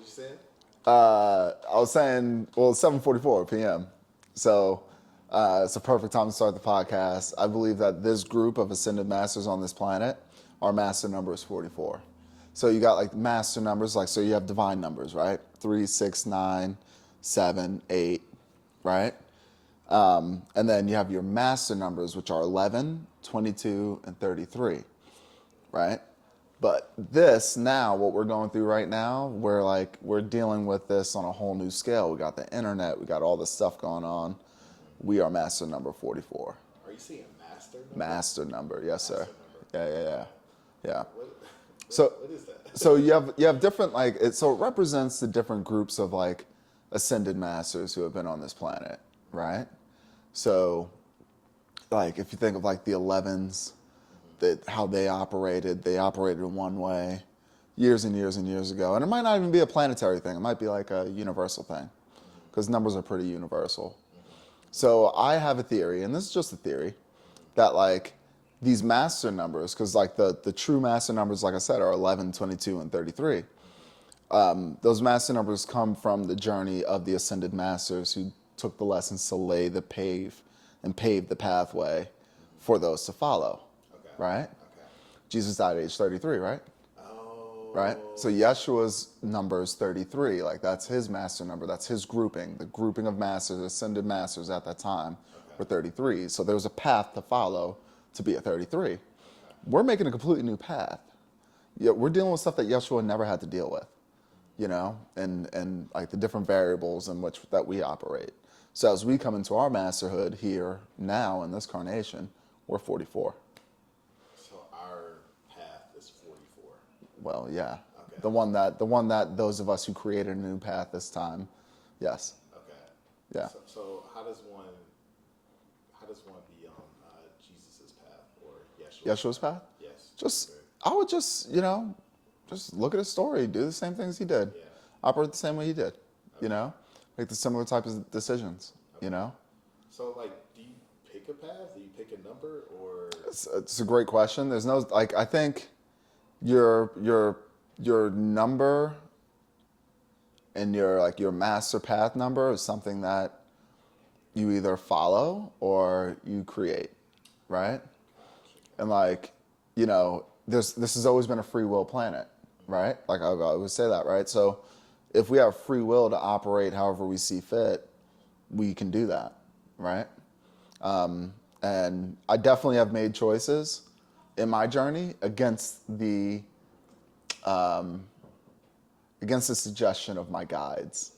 you saying? I was saying, well, it's 7:44 p.m. So it's a perfect time to start the podcast. I believe that this group of ascended masters on this planet, our master number is 44. So you got like master numbers, like so you have divine numbers, right? 3, 6, 9, 7, 8, right? And then you have your master numbers, which are 11, 22, and 33, right? But this now, what we're going through right now, we're dealing with this on a whole new scale. We got the internet, we got all this stuff going on. We are master number 44. Are you saying master number? Master number, yes, sir. Master number. Yeah. What So, is that? so you have different so it represents the different groups of like ascended masters who have been on this planet, right? So, like if you think of like the 11s, that how they operated in one way years and years and years ago. And it might not even be a planetary thing. It might be like a universal thing because numbers are pretty universal. So I have a theory, and this is just a theory, that like these master numbers, because like the true master numbers, like I said, are 11, 22, and 33. Those master numbers come from the journey of the ascended masters who took the lessons to lay the pave the pathway for those to follow. Okay. Right? Okay. Jesus died at age 33, right? Oh. Right? So Yeshua's number is 33. Like that's his master number. That's his grouping. The grouping of masters, ascended masters at that time were 33. So there was a path to follow to be at 33. Okay. We're making a completely new path. Yeah, we're dealing with stuff that Yeshua never had to deal with, you know, and like the different variables in which that we operate. So as we come into our masterhood here now in this carnation, we're 44. Our path is 44. Well, yeah. Okay. The one that those of us who created a new path this time, yes. Okay. Yeah. So how does one be on Jesus's path or Yeshua's path? Yes. I would just look at his story, do the same things he did, operate the same way he did, you know, make the similar types of decisions, you know. So like, do you pick a path? Do you pick a number or? It's a great question. There's no I think your number and your master path number is something that you either follow or you create, right? And like, you know, this has always been a free will planet, right? Like I always say that, right? So if we have free will to operate however we see fit, we can do that, right? And I definitely have made choices in my journey against the suggestion of my guides.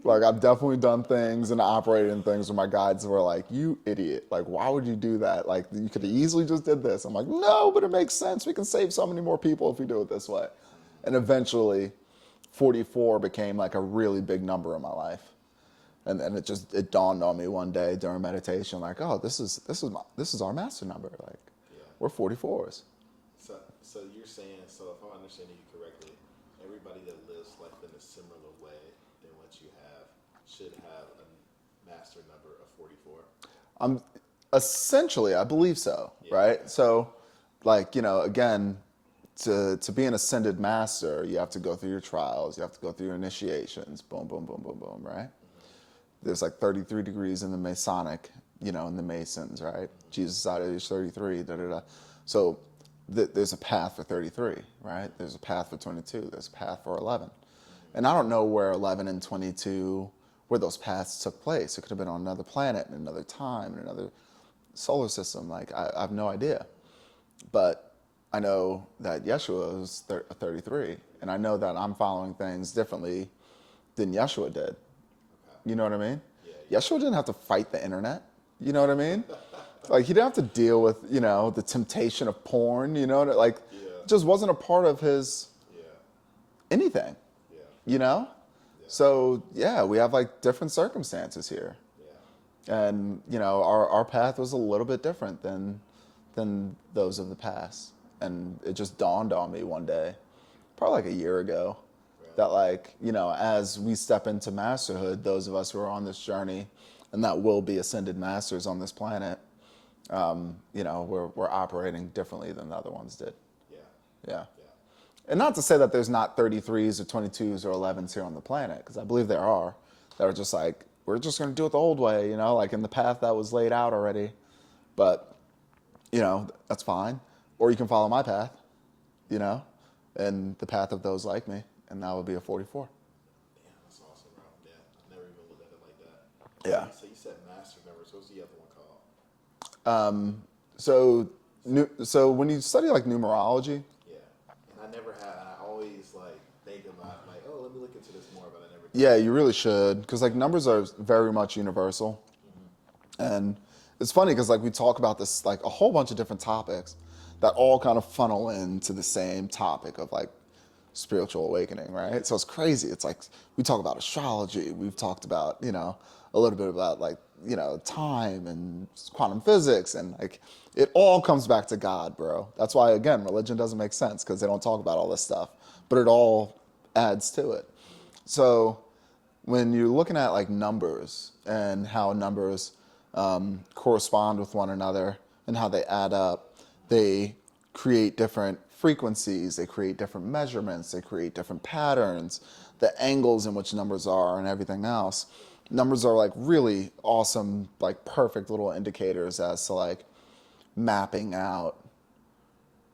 Like I've definitely done things and operated in things where my guides were like, "You idiot! Like why would you do that? Like you could have easily just did this." I'm like, "No, but it makes sense. We can save so many more people if we do it this way." And eventually, 44 became like a really big number in my life. And then it dawned on me one day during meditation, like, oh, this is our master number. Like, we're 44s. So you're saying, so if I'm understanding you correctly, everybody that lives life in a similar way than what you have should have a master number of 44. Essentially, I believe so. Right. So, like, you know, again, to be an ascended master, you have to go through your trials, you have to go through your initiations. Boom, boom, boom, boom, boom. Right. There's like 33 degrees in the Masonic, you know, in the Masons, right? Jesus died at age 33, So there's a path for 33, right? There's a path for 22. There's a path for 11. And I don't know where 11 and 22, where those paths took place. It could have been on another planet, in another time, in another solar system. Like, I have no idea. But I know that Yeshua is 33. And I know that I'm following things differently than Yeshua did. You know what I mean? Yeshua didn't have to fight the internet. You know what I mean? Like he didn't have to deal with, you know, the temptation of porn. You know, like it just wasn't a part of his anything. You know? So we have like different circumstances here. And, you know, our path was a little bit different than those of the past. And it just dawned on me one day, probably like a year ago, that like, you know, as we step into masterhood, those of us who are on this journey and that will be ascended masters on this planet, you know, we're operating differently than the other ones did. Yeah. And not to say that there's not 33s or 22s or 11s here on the planet, because I believe there are, that are just like, we're just going to do it the old way, like in the path that was laid out already. But, that's fine. Or you can follow my path, and the path of those like me, and that would be a 44. Yeah, that's awesome, bro. Yeah, I never even looked at it like that. Yeah. So you said master numbers. What's the other one called? So when you study like numerology, Yeah, and I never had. I always like think about like, oh, let me look into this more, but I never. yeah, you really should, because like numbers are very much universal. And it's funny because like we talk about this like a whole bunch of different topics that all kind of funnel into the same topic of like spiritual awakening, right? So it's crazy. It's like we talk about astrology, we've talked about, a little bit about like, time and quantum physics, and like it all comes back to God, bro. That's why again, religion doesn't make sense, because they don't talk about all this stuff, but it all adds to it. So when you're looking at like numbers and how numbers correspond with one another and how they add up, they create different frequencies, they create different measurements, they create different patterns, the angles in which numbers are and everything else. Numbers are like really awesome, like perfect little indicators as to like mapping out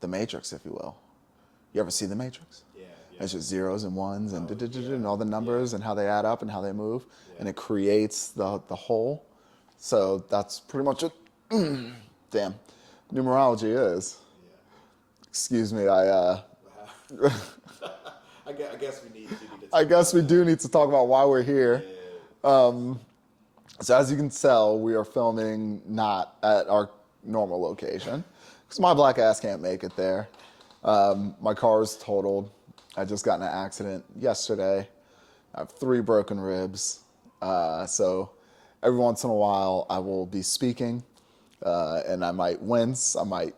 the matrix, if you will. You ever see the matrix? Yeah. It's just zeros and ones and and all the numbers and how they add up and how they move, and it creates the whole. So that's pretty much it. Damn, numerology is. Yeah. Excuse me, I guess we need to. I guess we do need to talk about why we're here. Yeah. So as you can tell, we are filming not at our normal location because my black ass can't make it there. My car is totaled. I just got in an accident yesterday. I have 3 broken ribs. So every once in a while I will be speaking and I might wince, I might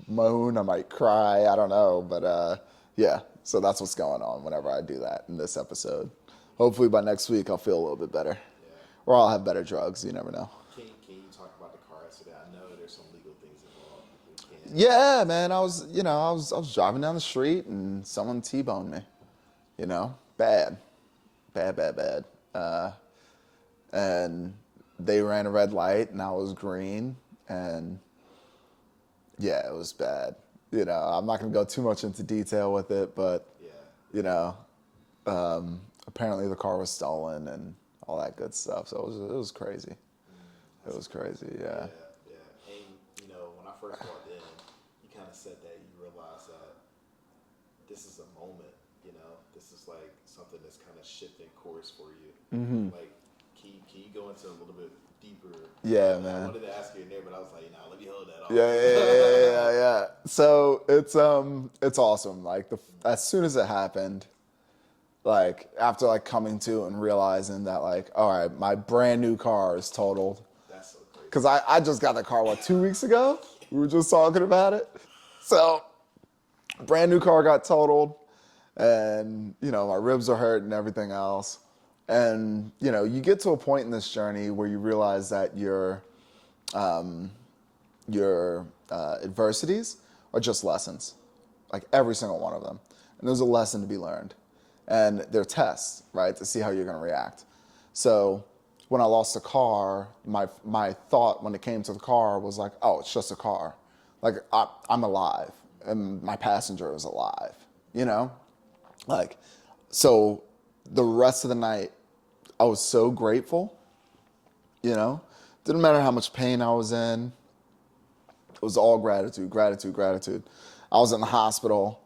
moan, I might cry, I don't know. But yeah, so that's what's going on whenever I do that in this episode. Hopefully by next week I'll feel a little bit better. Yeah. Or I'll have better drugs, you never know. Can you talk about the car accident? I know there's some legal things involved. Yeah, man, I was driving down the street and someone T-boned me. Bad. And they ran a red light and I was green, and yeah, it was bad. I'm not going to go too much into detail with it, but Yeah. Apparently the car was stolen and all that good stuff. So it was crazy. It was crazy, yeah. Yeah. And when I first walked in, you kind of said that you realized that this is a moment. This is like something that's kind of shifting course for you. Mm-hmm. Like, can you go into a little bit deeper? Yeah, man. I wanted to ask you your name, but I was like, nah, let me hold that off. Yeah. So it's awesome. Like as soon as it happened, like after like coming to and realizing that like, all right, my brand new car is totaled. That's so crazy. Because I just got the car, 2 weeks ago? We were just talking about it. So brand new car got totaled, and my ribs are hurt and everything else. And you get to a point in this journey where you realize that your adversities are just lessons, like every single one of them. And there's a lesson to be learned, and they're tests, right, to see how you're going to react. So when I lost the car, my thought when it came to the car was like, oh, it's just a car. Like I'm alive, and my passenger is alive. Like, so the rest of the night, I was so grateful, didn't matter how much pain I was in. It was all gratitude. I was in the hospital,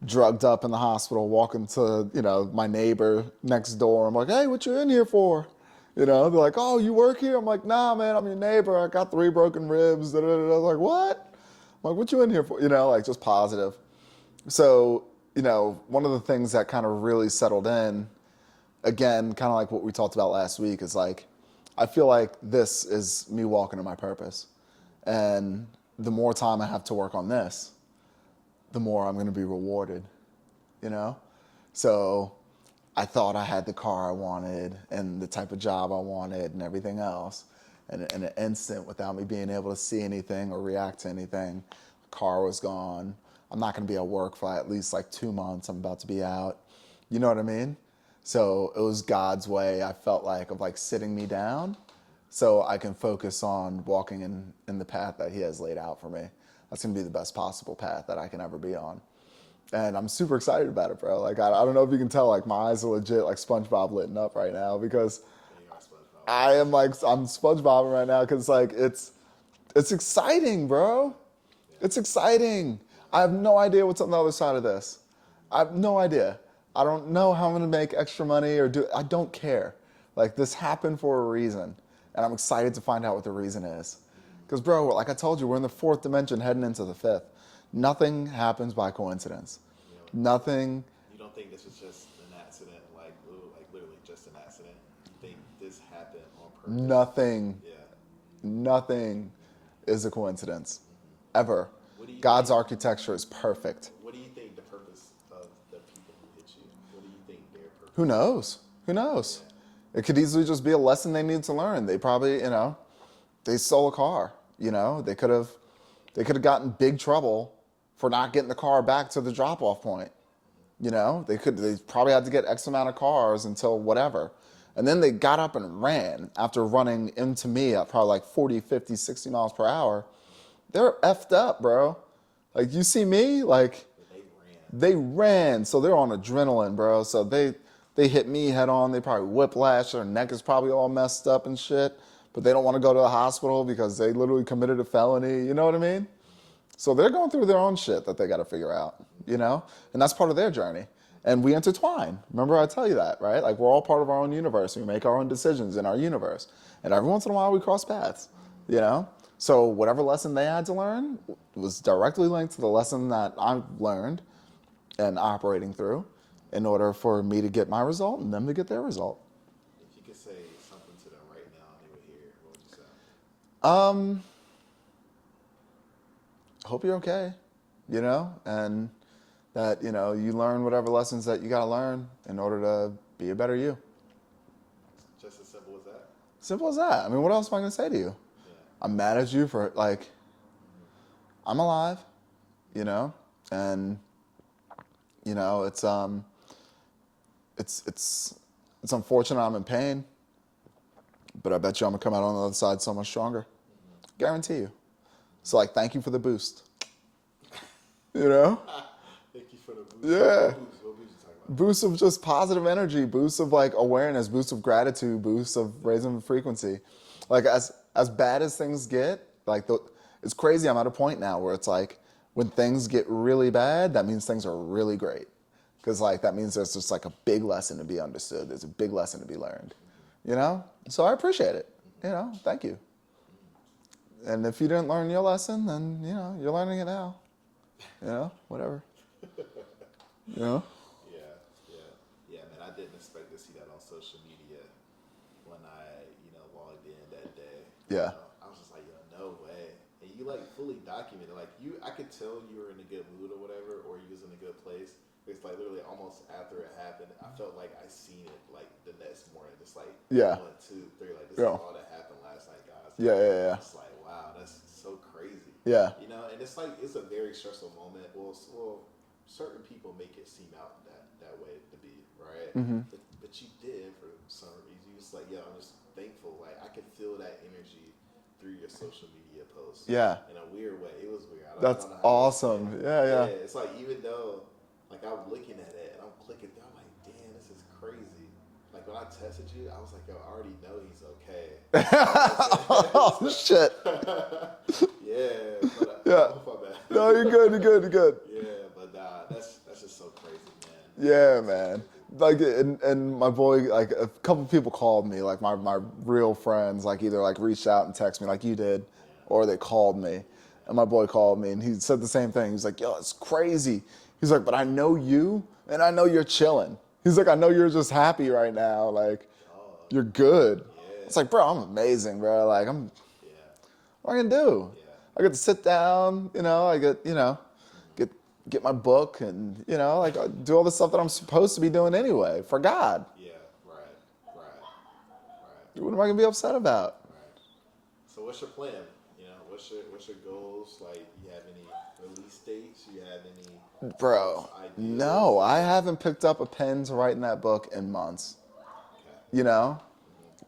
drugged up in the hospital, walking to, my neighbor next door. I'm like, hey, what you in here for? They're like, oh, you work here? I'm like, nah, man, I'm your neighbor. I got 3 broken ribs. They're like, what? I'm like, what you in here for? Like just positive. So, one of the things that kind of really settled in, again, kind of like what we talked about last week, is like, I feel like this is me walking in my purpose. And the more time I have to work on this, the more I'm going to be rewarded, So I thought I had the car I wanted and the type of job I wanted and everything else. And in an instant, without me being able to see anything or react to anything, the car was gone. I'm not going to be at work for at least like 2 months. I'm about to be out. You know what I mean? So it was God's way, I felt like, of like sitting me down so I can focus on walking in the path that he has laid out for me. That's going to be the best possible path that I can ever be on. And I'm super excited about it, bro. Like, I don't know if you can tell, like, my eyes are legit like SpongeBob lit up right now because I'm SpongeBobbing right now because, like, it's exciting, bro. It's exciting. I have no idea what's on the other side of this. I have no idea. I don't know how I'm going to make extra money I don't care. Like, this happened for a reason. And I'm excited to find out what the reason is. Because, bro, like I told you, we're in the 4th dimension heading into the 5th. Nothing happens by coincidence. Nothing. You don't think this was just an accident, like literally just an accident? You think this happened on purpose? Nothing. Yeah. Nothing is a coincidence. Ever. God's architecture is perfect. What do you think the purpose of the people who hit you? What do you think their purpose? Who knows? Who knows? Yeah. It could easily just be a lesson they need to learn. They probably, they stole a car. They could have gotten big trouble for not getting the car back to the drop-off point. They probably had to get X amount of cars until whatever. And then they got up and ran after running into me at probably like 40, 50, 60 miles per hour. They're effed up, bro. Like, you see me? Like, they ran. So they're on adrenaline, bro. So they hit me head on. They probably whiplash. Their neck is probably all messed up and shit. But they don't want to go to the hospital because they literally committed a felony. You know what I mean? So they're going through their own shit that they got to figure out, and that's part of their journey. And we intertwine. Remember I tell you that, right? Like, we're all part of our own universe. We make our own decisions in our universe. And every once in a while we cross paths, So whatever lesson they had to learn was directly linked to the lesson that I've learned and operating through in order for me to get my result and them to get their result. If you could say something to them right now and they would hear it, what would you say? Hope you're okay, and that, you learn whatever lessons that you got to learn in order to be a better you. Just as simple as that? Simple as that. I mean, what else am I going to say to you? Yeah. I'm mad at you for, like, I'm alive, and, it's unfortunate I'm in pain, but I bet you I'm going to come out on the other side so much stronger. Guarantee you. So, like, thank you for the boost. Thank you for the boost. Yeah. What boost you talking about? Boost of just positive energy, boost of, like, awareness, boost of gratitude, boost of raising the frequency. Like, as bad as things get, like, it's crazy. I'm at a point now where it's like, when things get really bad, that means things are really great. Because, like, that means there's just, like, a big lesson to be understood. There's a big lesson to be learned, So I appreciate it, Thank you. And if you didn't learn your lesson, then, you're learning it now. Whatever. Yeah, man, I didn't expect to see that on social media when I, logged in that day. Yeah. I was just like, no way. And you, like, fully documented. Like, I could tell you were in a good mood or whatever, or you was in a good place. It's like literally almost after it happened, I felt like I seen it like the next morning. Just like 1, 2, 3, like this is all that happened last night, guys. Yeah. It's like, wow, that's so crazy. Yeah. And it's like it's a very stressful moment. Well, certain people make it seem out that way to be, right? Mm-hmm. But you did for some reason. You just like, I'm just thankful. Like, I could feel that energy through your social media posts. Yeah. In a weird way, it was weird. That's awesome. Yeah. It's like, even though, like, I'm looking at it and I'm clicking through, I'm like, damn, this is crazy. Like, when I texted you, I was like, I already know he's okay. Oh, shit. Yeah. But, yeah. No, you're good. Yeah, but that's just so crazy, man. Yeah, man. Like, and my boy, like, a couple people called me, like, my real friends, like, either, like, reached out and texted me like you did, or they called me. And my boy called me, and he said the same thing. He was like, yo, it's crazy. He's like, but I know you, and I know you're chilling. He's like, I know you're just happy right now. Like, you're good. Yeah. It's like, bro, I'm amazing, bro. Like, what am I going to do? Yeah. I get to sit down, I get my book and, like, do all the stuff that I'm supposed to be doing anyway for God. Yeah, right. What am I going to be upset about? Right. So what's your plan? what's your goals? Like, you have any release dates? You have any Bro, ideas? no, I haven't picked up a pen to write in that book in months. Okay. You know?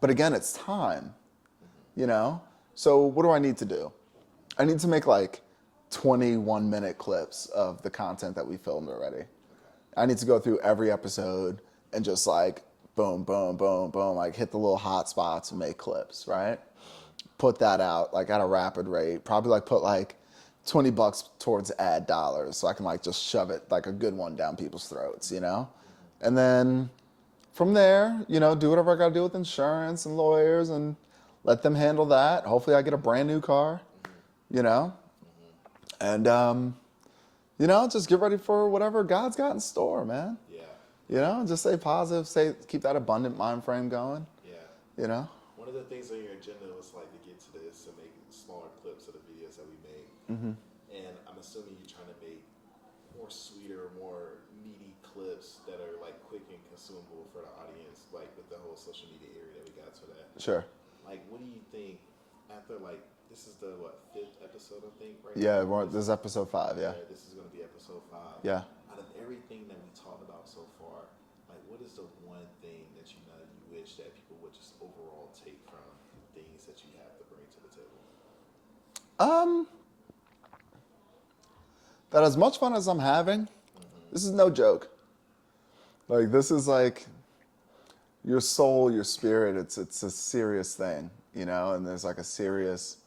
But again, it's time. You know? So what do I need to do? I need to make like 21-minute clips of the content that we filmed already. I need to go through every episode and just like boom, boom, boom, boom, like hit the little hot spots and make clips, right? Put that out like at a rapid rate. Probably like put like $20 towards ad dollars so I can like just shove it like a good one down people's throats, you know? And then from there, you know, do whatever I gotta do with insurance and lawyers and let them handle that. Hopefully I get a brand new car, you know? And, you know, just get ready for whatever God's got in store, man. Yeah. You know, just stay positive, keep that abundant mind frame going, Yeah. you know? One of the things on your agenda was like to get to this and make smaller clips of the videos that we make. And I'm assuming you're trying to make more sweeter, more meaty clips that are like quick and consumable for the audience, like with the whole social media area that we got to that. Sure. Like, what do you think after like, this is the what, 5th episode, I think, right? Yeah, now? this is episode 5, yeah. This is going to be episode 5. Yeah. Out of everything that we talked about so far, like, what is the one thing that you know you wish that people would just overall take from things that you have to bring to the table? That as much fun as I'm having, this is no joke. Like, this is like your soul, your spirit, it's a serious thing, you know, and there's like a serious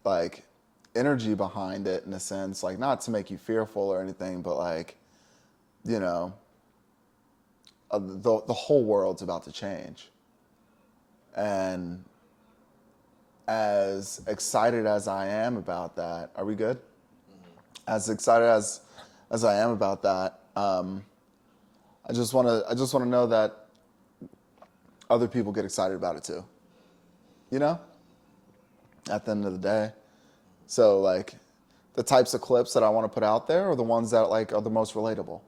like energy behind it in a sense, like not to make you fearful or anything, but like, you know, the whole world's about to change. And as excited as I am about that, are we good? As excited as I am about that, I just want to know that other people get excited about it too. You know? At the end of the day. So like the types of clips that I want to put out there are the ones that like are the most relatable.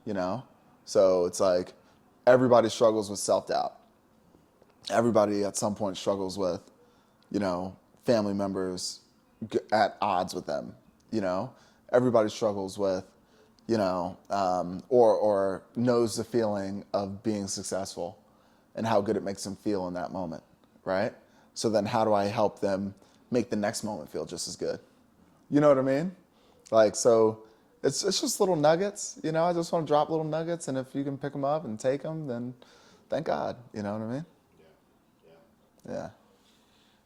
You know? So it's like everybody struggles with self-doubt. Everybody at some point struggles with, you know, family members at odds with them, you know? Everybody struggles with, you know, or knows the feeling of being successful and how good it makes them feel in that moment, right? So then how do I help them make the next moment feel just as good? You know what I mean? Like, so it's just little nuggets, you know? I just want to drop little nuggets, and if you can pick them up and take them, then thank God, you know what I mean? Yeah.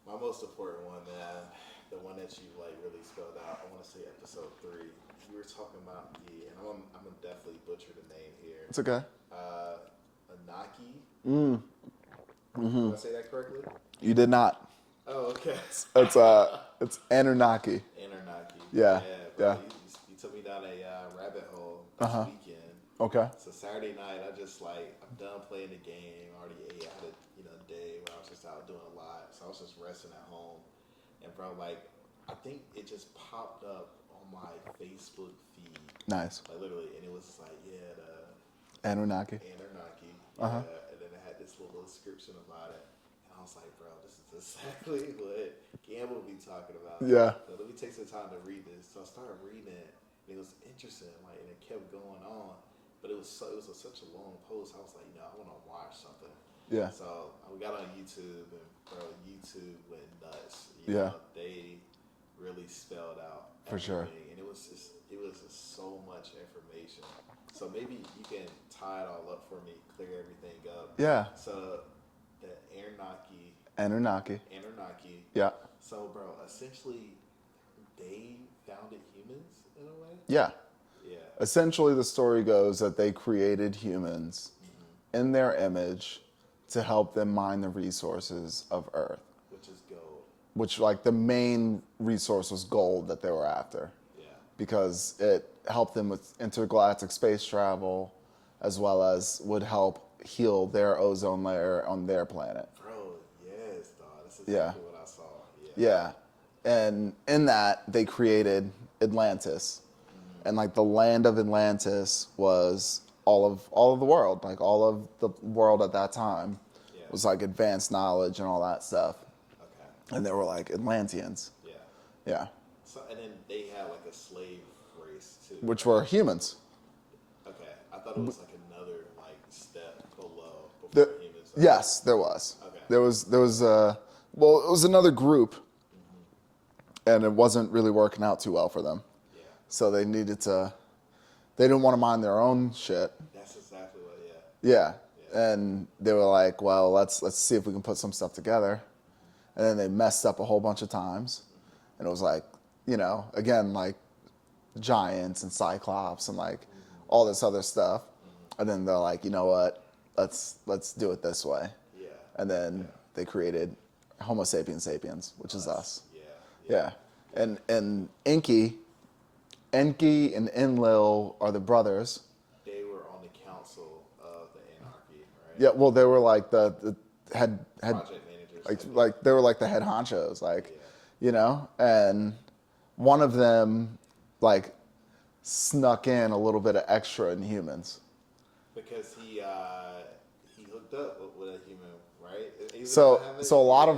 My most important one, man, the one that you like really spelled out, I want to say episode 3. You were talking about and I'm gonna definitely butcher the name here. It's okay. Anunaki. Did I say that correctly? You did not. Oh, okay. It's Anunaki. Anunaki. Yeah. Bro, you took me down a rabbit hole this weekend. Okay. So Saturday night, I'm done playing the game. I already ate. I had a day where I was just out doing a lot. So I was just resting at home. And bro, like, I think it just popped up on my Facebook feed. Nice. Like literally, and it was like, the Anunaki. Yeah, and then it had this little description about it. And I was like, bro, this is exactly what Gamble would be talking about. Yeah. So let me take some time to read this. So I started reading it, and it was interesting, like, and it kept going on. But it was such a long post. I was like, I want to watch something. Yeah. So we got on YouTube, and bro, YouTube went nuts. Yeah. They really spelled out For sure. and it was just so much information. So maybe you can tie it all up for me, clear everything up. Yeah. So the Anunnaki. Yeah. So bro, essentially, they founded humans in a way. Yeah. Yeah. Essentially, the story goes that they created humans in their image to help them mine the resources of Earth. Which is gold. Which, like, the main resource was gold that they were after. Yeah. Because it helped them with intergalactic space travel, as well as would help heal their ozone layer on their planet. Bro, yes, dog. That's exactly what I saw. Yeah. And in that, they created Atlantis. And like the land of Atlantis was all of the world. Like all of the world at that time was like advanced knowledge and all that stuff. Okay. And they were like Atlanteans. Yeah. Yeah. So, and then they had like a slave race too. Which were humans. Okay, I thought it was like another like step below The, before humans. yes, there was. Okay. There was well, it was another group, and it wasn't really working out too well for them. Yeah. So they needed to. They didn't want to mind their own shit. That's exactly what. Yeah. And they were like, well, let's see if we can put some stuff together. And then they messed up a whole bunch of times. And it was like, you know, again, like giants and cyclops and like all this other stuff. And then they're like, you know what? Let's do it this way. Yeah. And then they created Homo sapiens sapiens, which is us. Yeah. And Enki and Enlil are the brothers. They were on the council of the Anarchy, right? Yeah, well, they were like the head Project managers. like they were like the head honchos, like, you know, and one of them like snuck in a little bit of extra in humans. Because he hooked up with a human, right? So a lot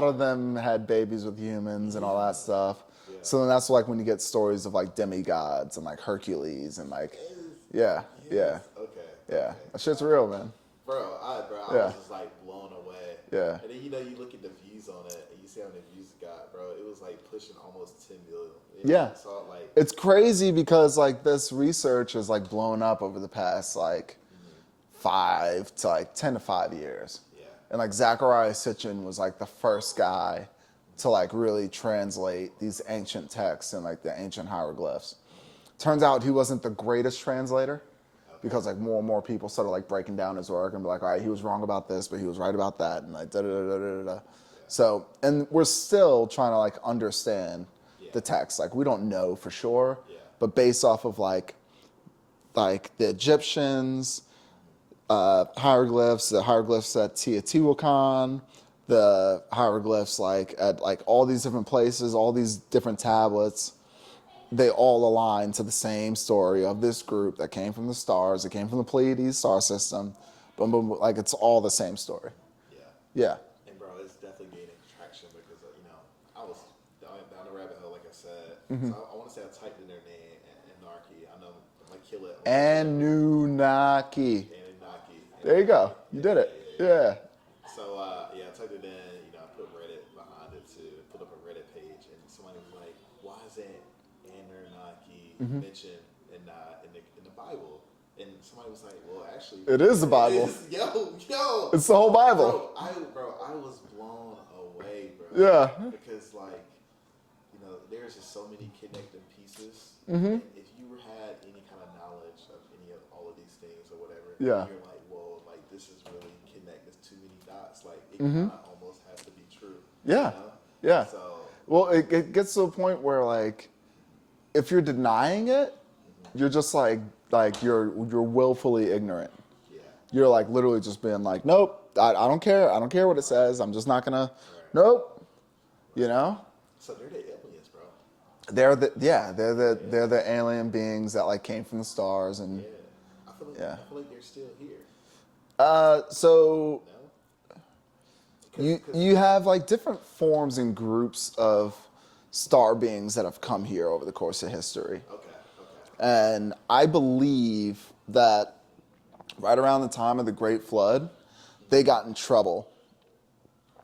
of them had babies with humans and all that stuff. Yeah. So then that's like when you get stories of like demigods and like Hercules and like, yeah. Okay. That shit's real, man. Bro, I Yeah. was just like blown away. Yeah. And then you look at the views on it, and you see how many views it got, bro. It was like pushing almost 10 million. Yeah. So like, It's crazy because like this research is like blown up over the past like 5 to like 10 to 5 years. Yeah. And like Zecharia Sitchin was like the first guy to like really translate these ancient texts and like the ancient hieroglyphs. Turns out he wasn't the greatest translator because like more and more people started like breaking down his work and be like, all right, he was wrong about this, but he was right about that, and like da da da da da. So, and we're still trying to like understand the text. Like we don't know for sure, but based off of like the Egyptians, hieroglyphs, the hieroglyphs at Teotihuacan, the hieroglyphs like at like all these different places, all these different tablets, they all align to the same story of this group that came from the stars, it came from the Pleiades star system, boom, boom, boom, like it's all the same story. Yeah. And bro, it's definitely gaining traction because I was down the rabbit hole, like I said. So I want to say I typed in their name, Anarchy. I know I'm gonna kill it. Anunnaki. Anunaki. There you go. You did it. Yeah. So I typed it in. I put Reddit behind it too. Put up a Reddit page, and somebody was like, "Why isn't Anunaki mentioned in the Bible?" And somebody was like, "Well, actually, It is the Bible. Yo, It's the whole Bible. Bro, I was blown away, bro. Yeah. Because there's just so many connecting pieces. And if you had any kind of knowledge of any of all of these things or whatever, you're like, whoa, like this is really connected. Too many dots. Like it kind of almost has to be true. Yeah. You know? Yeah. So Well, it gets to a point where like, if you're denying it, you're just like you're willfully ignorant. yeah. You're like literally just being like, nope, I don't care. I don't care what it says. I'm just not gonna. Nope. You know. So they're the aliens, bro. They're the alien beings that like came from the stars and. Yeah. I feel like they're still here. So No? you have like different forms and groups of star beings that have come here over the course of history. Okay. And I believe that right around the time of the Great Flood, they got in trouble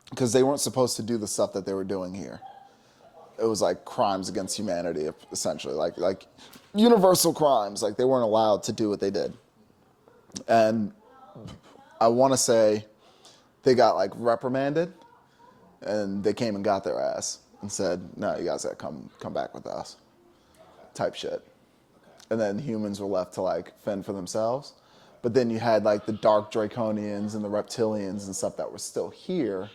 because they weren't supposed to do the stuff that they were doing here. It was like crimes against humanity, essentially, like universal crimes. Like they weren't allowed to do what they did. And I want to say they got like reprimanded, and they came and got their ass and said, "No, you guys got to come back with us," type shit. And then humans were left to like fend for themselves. But then you had like the dark draconians and the reptilians and stuff that were still here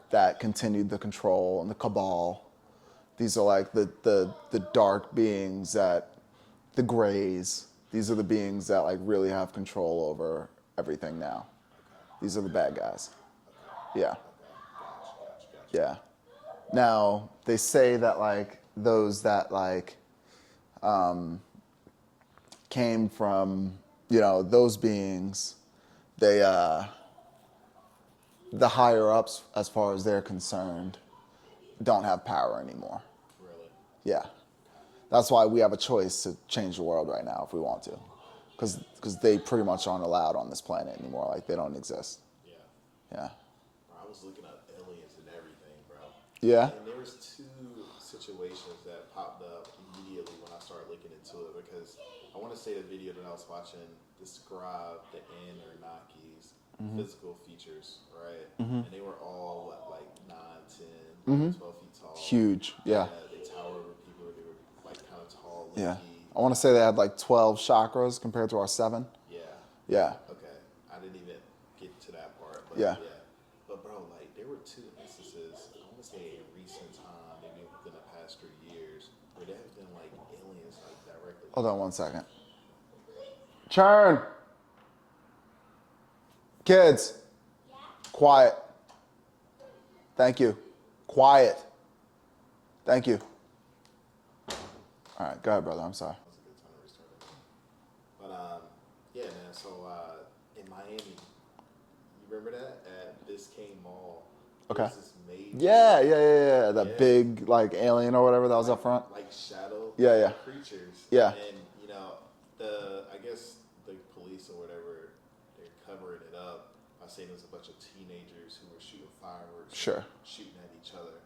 that continued the control, and the cabal. These are like the dark beings that, the grays, these are the beings that like really have control over everything now. These are the bad guys. Yeah. Yeah. Now, they say that like those that like came from, those beings, they the higher ups, as far as they're concerned, don't have power anymore. Yeah. That's why we have a choice to change the world right now if we want to. Because they pretty much aren't allowed on this planet anymore. Like, they don't exist. Yeah. Yeah. Bro, I was looking up aliens and everything, bro. Yeah? And there was 2 situations that popped up immediately when I started looking into it, because I want to say the video that I was watching described the Anunnakis physical features, right? And they were all, what, like 9, 10, 12 feet tall. Huge. Yeah. They tower over people. They were like kind of tall, Yeah. lanky. I want to say they had like 12 chakras compared to our 7. Yeah. Yeah. Okay. I didn't even get to that part. But Yeah. But bro, like there were 2 instances, I want to say in recent time, maybe within the past 3 years, where there have been like aliens like directly. Hold on 1 second. Churn. Kids. Quiet. Thank you. Quiet. Thank you. All right, go ahead, brother. I'm sorry. That was a good time to restart it. But yeah, man. So in Miami, you remember that at Biscayne Mall? Okay. There was this major, Yeah. That Yeah. big like alien or whatever that was up front. like shadow Yeah. creatures. Yeah. And I guess the police or whatever, they're covering it up by saying there's a bunch of teenagers who were shooting fireworks, Sure. shooting at each other.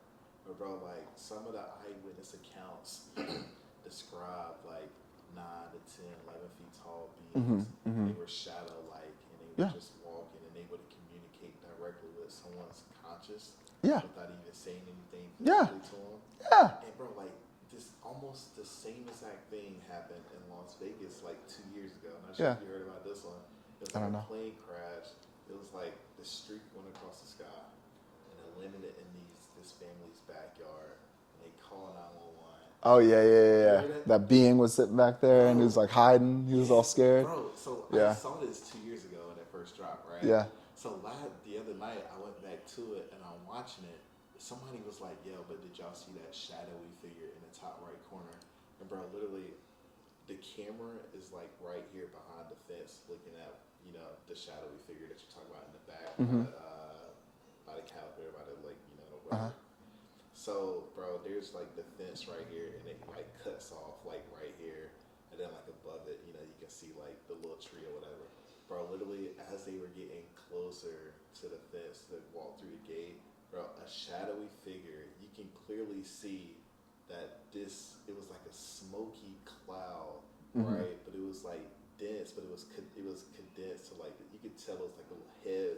But bro, like some of the eyewitness accounts describe like 9 to 10, 11 feet tall beings. They were shadow like, and they were Yeah. just walking, and they would communicate directly with someone's conscious Yeah. without even saying anything Yeah. physically to them. Yeah. And bro, like this, almost the same exact thing happened in Las Vegas like 2 years ago. I'm not sure Yeah. if you heard about this one. It was I like don't a know. plane crash. It was like the streak went across the sky, and it landed in this family's backyard, and they called 911. Oh yeah. Remember that? That being was sitting back there and he was like hiding. He was all scared. Bro, so Yeah. I saw this 2 years ago when it first dropped, right? Yeah. So the other night I went back to it and I'm watching it. Somebody was like, "Yo, but did y'all see that shadowy figure in the top right corner?" And bro, literally, the camera is like right here behind the fence, looking at the shadowy figure that you're talking about in the back by the caliber, by the whatever. So, bro, there's like the fence right here, and it like cuts off like right here, and then like above it, you can see like the little tree or whatever. Bro, literally, as they were getting closer to the fence to walk through the gate, bro, a shadowy figure, you can clearly see that it was like a smoky cloud, right? But it was like dense, but it was condensed to like, you could tell it was like a little head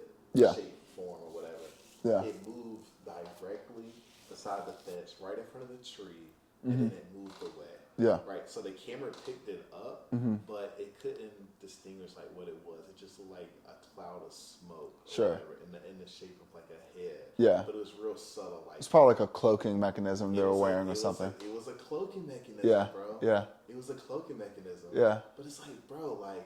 shaped form or whatever. Yeah. It moved directly beside the fence, right in front of the tree, and then it moved away. Yeah. Right. So the camera picked it up, but it couldn't distinguish like what it was. It just looked like a cloud of smoke. Sure. Or whatever, in the shape of like a head. Yeah. But it was real subtle. Like It's probably like a cloaking mechanism they were wearing or it something. It was a cloaking mechanism, Yeah. bro. Yeah. It was a cloaking mechanism. Yeah. But it's like, bro, like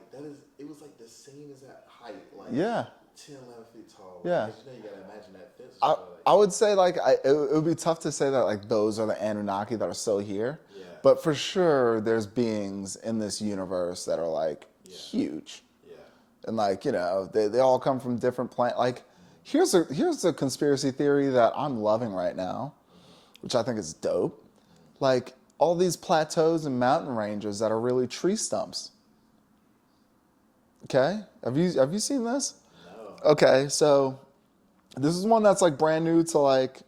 it was like the same as that height, like Yeah. 10, 11 feet tall. Yeah. Because you gotta imagine that fence. I would say it would be tough to say that like those are the Anunnaki that are still here. Yeah. But for sure, there's beings in this universe that are like huge. Yeah. And like, they all come from different planets. Like, here's a conspiracy theory that I'm loving right now, which I think is dope. Like, all these plateaus and mountain ranges that are really tree stumps. Okay? Have you seen this? No. Okay, so this is one that's like brand new to like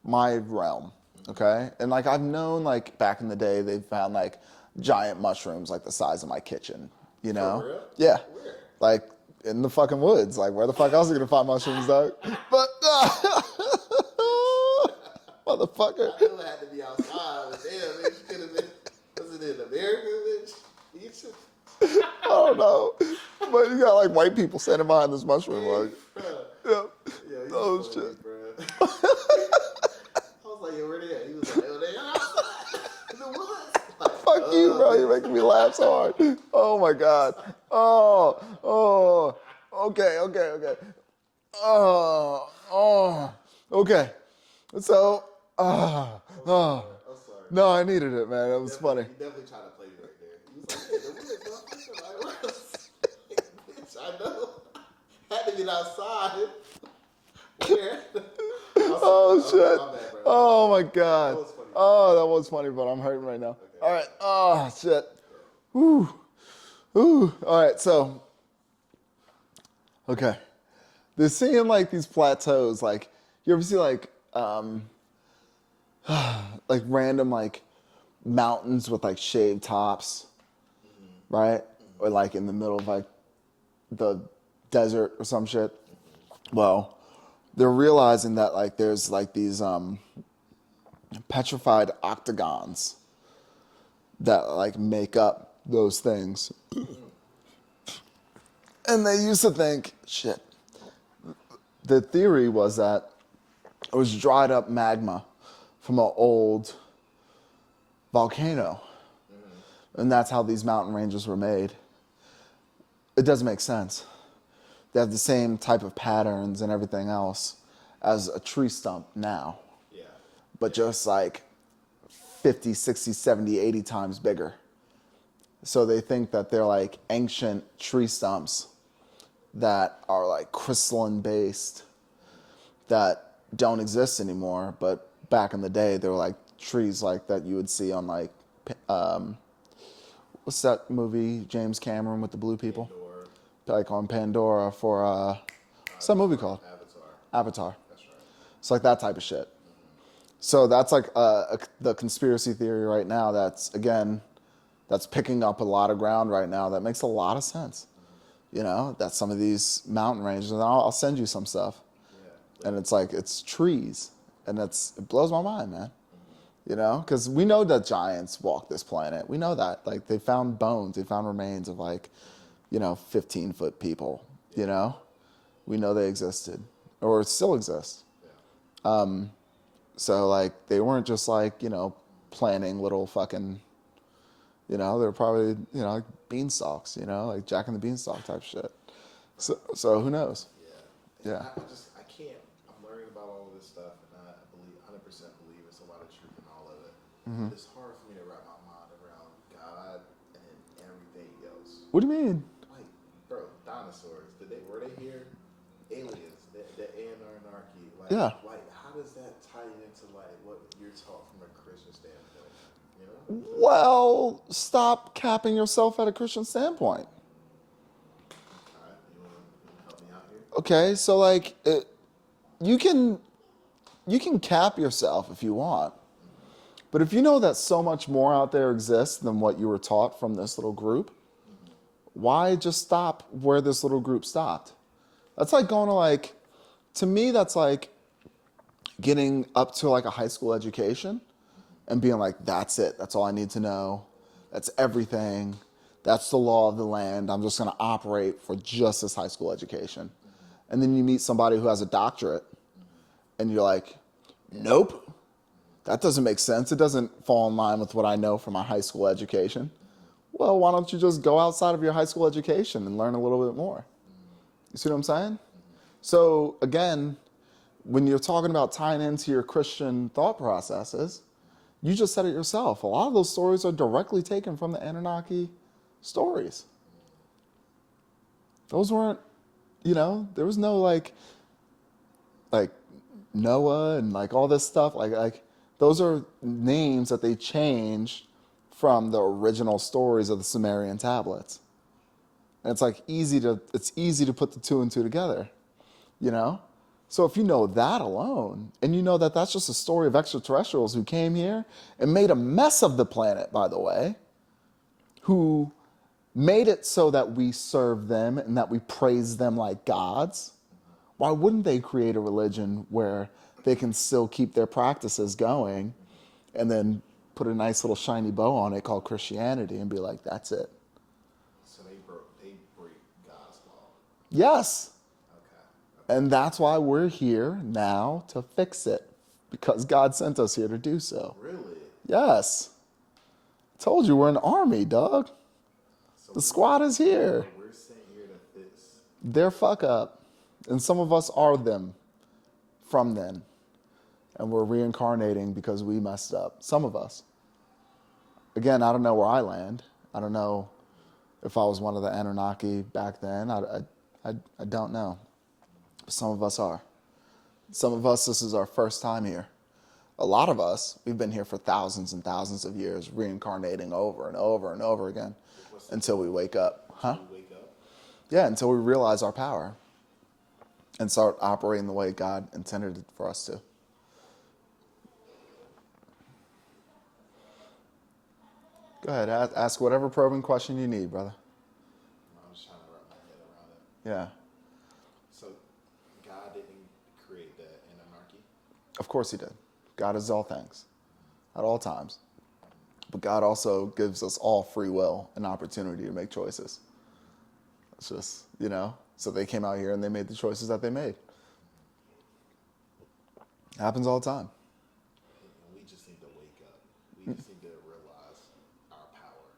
my realm. Okay? And like I've known like back in the day they found like giant mushrooms like the size of my kitchen. For real? Yeah. Where? Like in the fucking woods. Like where the fuck else are you gonna find mushrooms, dog? But motherfucker. I knew it had to be outside, but damn, bitch, could have been. Was it in America, bitch? Egypt? I don't know. But you got like white people standing behind this mushroom, like, yeah. Oh shit. Bro. I was like, yo, where they at? He was like, yo, they outside in the woods. Like, Fuck you, bro. You're making me laugh so hard. Oh my god. Oh. Okay. Okay. So, I'm sorry. no, I needed it, man. It was funny. You definitely tried to play me right there. He was like, yeah, the woods, like, bitch, I know. Had to be outside. Where? Oh shit. My bad, bro. Oh my god. That was funny. Oh, that was funny, but I'm hurting right now. Okay. All right. Oh, shit. Woo. Ooh. All right. So, okay. They're seeing like these plateaus. Like, you ever see like random like mountains with like shaved tops, right? Or like in the middle of like the desert or some shit. Well, they're realizing that like there's like these petrified octagons that like make up those things. And they used to think, shit. The theory was that it was dried up magma from an old volcano. And that's how these mountain ranges were made. It doesn't make sense. They have the same type of patterns and everything else as a tree stump now. Yeah. But just like 50, 60, 70, 80 times bigger. So they think that they're like ancient tree stumps that are like crystalline based that don't exist anymore. But back in the day, they were like trees like that you would see on like, what's that movie, James Cameron with the blue people? Pandora. Like on Pandora for, what's that movie called? Avatar. That's right. It's like that type of shit. So that's like the conspiracy theory right now that's, again, that's picking up a lot of ground right now. That makes a lot of sense. You know, that some of these mountain ranges, and I'll send you some stuff. Yeah. And it's like, it's trees. And it blows my mind, man. You know, because we know that giants walk this planet. We know that. Like, they found bones, they found remains of like, 15-foot people, you know? We know they existed, or still exist. Yeah. So, like, they weren't just like, planting little fucking, they're probably, like beanstalks, like Jack and the Beanstalk type shit. So who knows? Yeah. I can't, I'm learning about all of this stuff, and I believe, 100% believe it's a lot of truth in all of it. Mm-hmm. It's hard for me to wrap my mind around God and everything else. What do you mean? Like, bro, dinosaurs, were they here? Aliens, the Anunaki, like, yeah. Like, how does that tie into like what you're taught from a Christian standpoint? Well, stop capping yourself at a Christian standpoint. All right, you want to help me out here? Okay, so like, you can cap yourself if you want, but if you know that so much more out there exists than what you were taught from this little group, why just stop where this little group stopped? That's like going to like, to me, that's like getting up to like a high school education and being like, that's it. That's all I need to know. That's everything. That's the law of the land. I'm just going to operate for just this high school education. And then you meet somebody who has a doctorate and you're like, nope, that doesn't make sense. It doesn't fall in line with what I know from my high school education. Well, why don't you just go outside of your high school education and learn a little bit more? You see what I'm saying? So again, when you're talking about tying into your Christian thought processes, you just said it yourself. A lot of those stories are directly taken from the Anunaki stories. Those weren't, there was no like Noah and like all this stuff. Like those are names that they changed from the original stories of the Sumerian tablets. And it's like easy to put the two and two together, So if you know that alone, and you know that that's just a story of extraterrestrials who came here and made a mess of the planet, by the way, who made it so that we serve them and that we praise them like gods, why wouldn't they create a religion where they can still keep their practices going and then put a nice little shiny bow on it called Christianity and be like, that's it? So they break God's law. Yes. And that's why we're here now to fix it, because God sent us here to do so. Really? Yes. I told you we're an army, dog. So the squad is here. We're sent here to fix their fuck up. And some of us are them from then. And we're reincarnating because we messed up. Some of us. Again, I don't know where I land. I don't know if I was one of the Anunnaki back then. I don't know. Some of us are. Some of us, this is our first time here. A lot of us, we've been here for thousands and thousands of years, reincarnating over and over and over again until we wake up. Huh? We wake up. Yeah, until we realize our power and start operating the way God intended for us to. Go ahead, ask whatever probing question you need, brother. I'm just trying to wrap my head around it. Yeah, So God didn't create that in anarchy? of course he did. God is all things at all times. But God also gives us all free will and opportunity to make choices. It's just, so they came out here and they made the choices that they made. It happens all the time. And we just need to wake up. We just need to realize our power.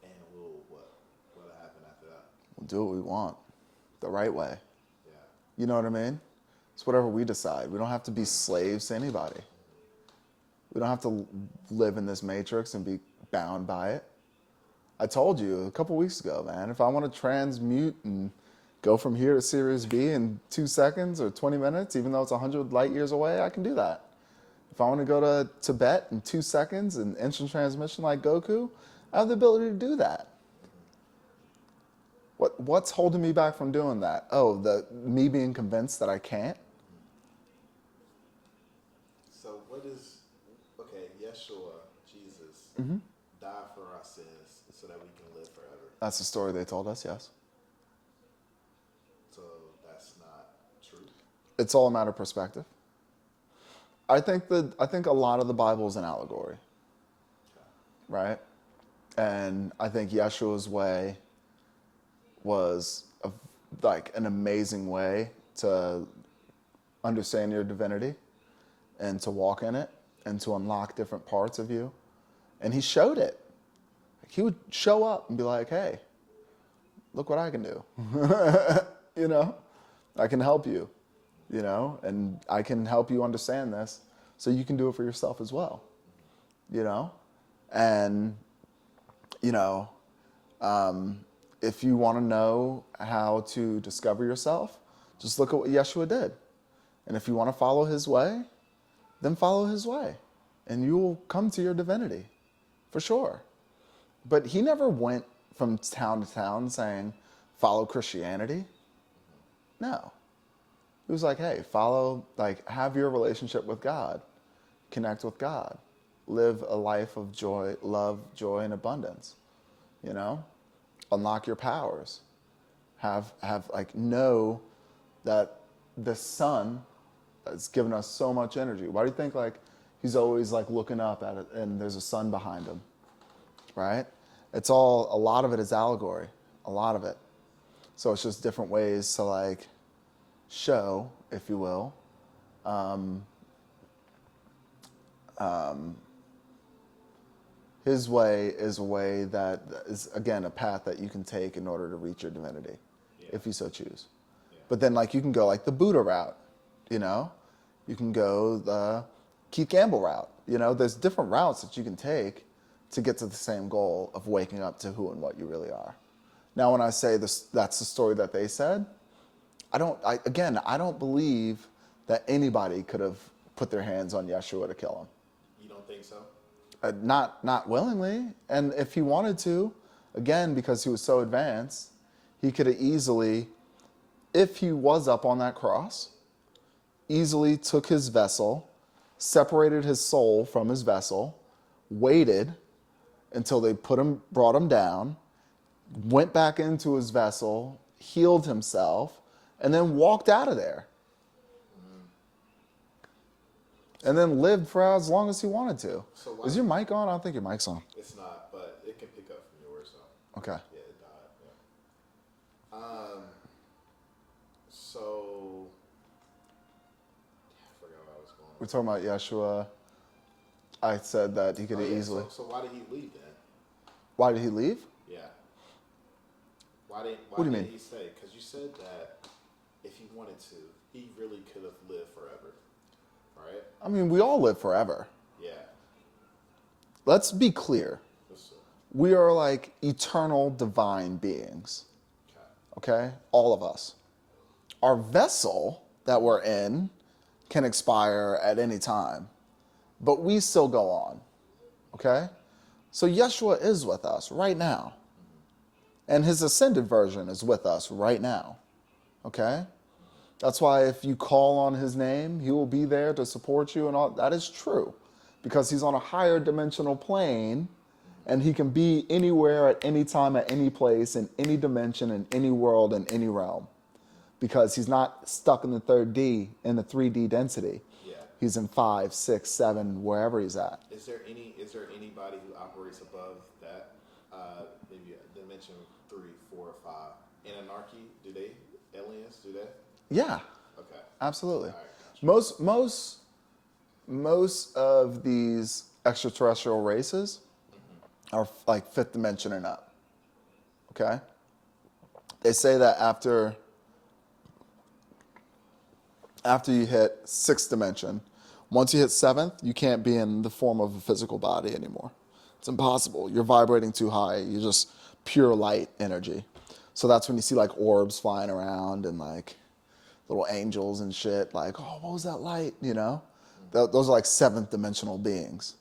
And what'll happen after that? We'll do what we want the right way. Yeah. You know what I mean? It's whatever we decide. We don't have to be slaves to anybody. We don't have to live in this matrix and be bound by it. I told you a couple weeks ago, man, if I want to transmute and go from here to Sirius B in 2 seconds or 20 minutes, even though it's 100 light years away, I can do that. If I want to go to Tibet in 2 seconds and instant transmission like Goku, I have the ability to do that. What's holding me back from doing that? Oh, me being convinced that I can't? So Yeshua, Jesus, died for our sins so that we can live forever. That's the story they told us, yes. So that's not true. It's all a matter of perspective. I think a lot of the Bible is an allegory, right? And I think Yeshua's way was an amazing way to understand your divinity and to walk in it and to unlock different parts of you. And he showed it. He would show up and be like, hey, look what I can do. I can help you, and I can help you understand this so you can do it for yourself as well, And, if you want to know how to discover yourself, just look at what Yeshua did. And if you want to follow his way, then follow his way. And you will come to your divinity, for sure. But he never went from town to town saying, follow Christianity. No. He was like, hey, have your relationship with God. Connect with God. Live a life of joy, love, joy, and abundance. Unlock your powers. Know that the sun has given us so much energy. Why do you think he's always looking up at it and there's a sun behind him? Right? A lot of it is allegory. A lot of it. So it's just different ways to show, if you will, his way is a way that is, again, a path that you can take in order to reach your divinity, if you so choose. Yeah. But then you can go the Buddha route, You can go the Keith Gamble route. There's different routes that you can take to get to the same goal of waking up to who and what you really are. Now, when I say this, that's the story that they said, I don't believe that anybody could have put their hands on Yeshua to kill him. You don't think so? Not willingly. And if he wanted to, again, because he was so advanced, he could have easily, if he was up on that cross, easily took his vessel, separated his soul from his vessel, waited until they brought him down, went back into his vessel, healed himself, and then walked out of there. And then lived for as long as he wanted to. So is your mic on? I don't think your mic's on. It's not, but it can pick up from yours. So. Okay. Yeah, it died. Yeah. So I forgot where I was going. We're talking about Yeshua. I said that he could easily. So why did he leave then? Why did he leave? Yeah. Why did he stay? Because you said that if he wanted to, he really could have lived forever. Right? I mean, we all live forever. Yeah. Let's be clear. We are eternal divine beings. Okay? All of us. Our vessel that we're in can expire at any time. but we still go on. Okay? So Yeshua is with us right now. And his ascended version is with us right now. Okay? That's why if you call on his name, he will be there to support you and all. That is true. Because he's on a higher dimensional plane and he can be anywhere at any time, at any place, in any dimension, in any world, in any realm. Because he's not stuck in the 3D, in the 3D density. Yeah. He's in 5, 6, 7, wherever he's at. Is there anybody who operates above that? Maybe dimension 3, 4, or 5. Anunaki, aliens do that? Yeah. Okay. Absolutely. All right, gotcha. Most of these extraterrestrial races are like 5th dimension and up. Okay? They say that after you hit 6th dimension, once you hit 7th, you can't be in the form of a physical body anymore. It's impossible. You're vibrating too high. You're just pure light energy. So that's when you see like orbs flying around and like little angels and shit. Like, oh, what was that light? You know? Those are like 7th dimensional beings.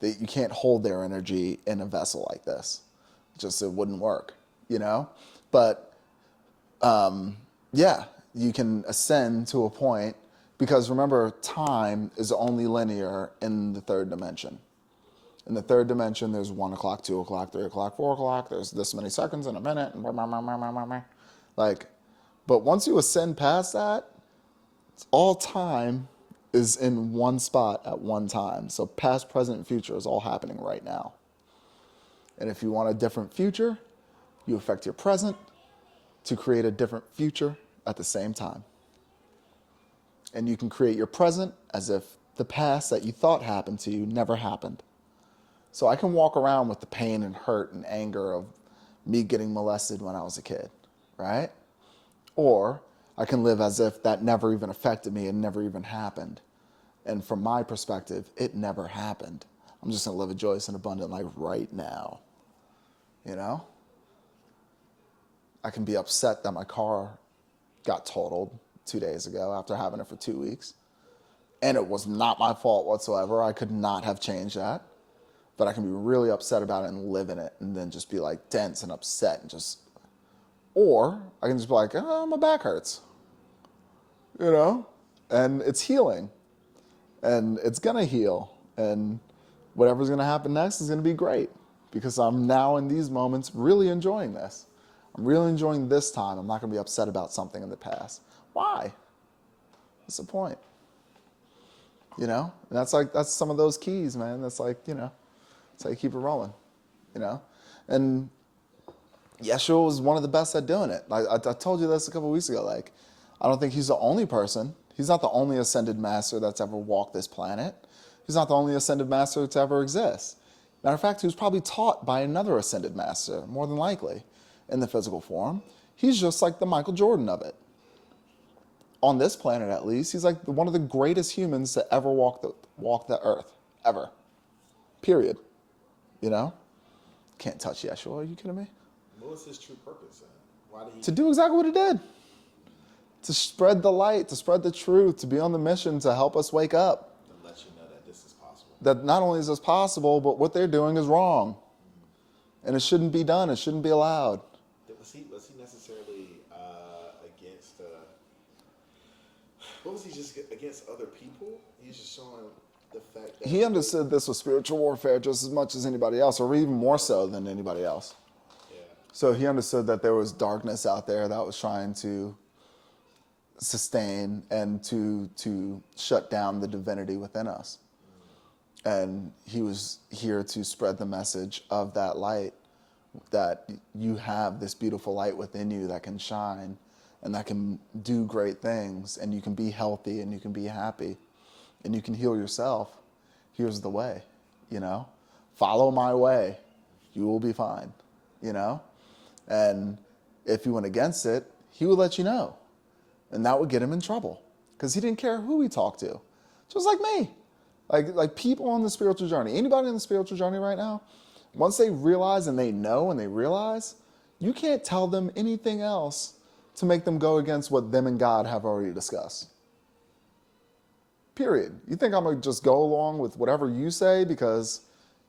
You can't hold their energy in a vessel like this. It wouldn't work, you know? But yeah, you can ascend to a point because remember, time is only linear in the 3rd dimension. In the 3rd dimension, there's 1 o'clock, 2 o'clock, 3 o'clock, 4 o'clock. There's this many seconds in a minute. Like, but once you ascend past that, all time is in one spot at one time. So past, present, and future is all happening right now. And if you want a different future, you affect your present to create a different future at the same time. And you can create your present as if the past that you thought happened to you never happened. So I can walk around with the pain and hurt and anger of me getting molested when I was a kid, right? Or I can live as if that never even affected me and never even happened. And from my perspective, it never happened. I'm just going to live a joyous and abundant life right now. You know? I can be upset that my car got totaled 2 days ago after having it for 2 weeks. And it was not my fault whatsoever. I could not have changed that. But I can be really upset about it and live in it and then just be like dense and upset and just... Or I can just be like, oh, my back hurts. You know? And it's healing. And it's going to heal. And whatever's going to happen next is going to be great. Because I'm now in these moments really enjoying this. I'm really enjoying this time. I'm not going to be upset about something in the past. Why? What's the point? You know? And that's some of those keys, man. That's like, you know, that's how you keep it rolling. You know? And Yeshua was one of the best at doing it. I told you this a couple of weeks ago. Like, I don't think he's the only person. He's not the only ascended master that's ever walked this planet. He's not the only ascended master to ever exist. Matter of fact, he was probably taught by another ascended master, more than likely, in the physical form. He's just like the Michael Jordan of it. On this planet, at least, he's like one of the greatest humans to ever walk the earth, ever. Period. You know? Can't touch Yeshua. Are you kidding me? What was his true purpose then? Why did he... To do exactly what he did. To spread the light, to spread the truth, to be on the mission to help us wake up. To let you know that this is possible. That not only is this possible, but what they're doing is wrong. And it shouldn't be done. It shouldn't be allowed. Was he necessarily against... what was he just against other people? He's just showing the fact that... He understood this was spiritual warfare just as much as anybody else, or even more so than anybody else. Yeah. So he understood that there was darkness out there that was trying to sustain and to shut down the divinity within us. And he was here to spread the message of that light, that you have this beautiful light within you that can shine and that can do great things, and you can be healthy and you can be happy and you can heal yourself. Here's the way, you know? Follow my way. You will be fine, you know? And if you went against it, he would let you know. And that would get him in trouble because he didn't care who he talked to. Just like me. Like people on the spiritual journey, anybody on the spiritual journey right now, once they realize and they know and they realize, you can't tell them anything else to make them go against what them and God have already discussed. period. You think I'm going to just go along with whatever you say because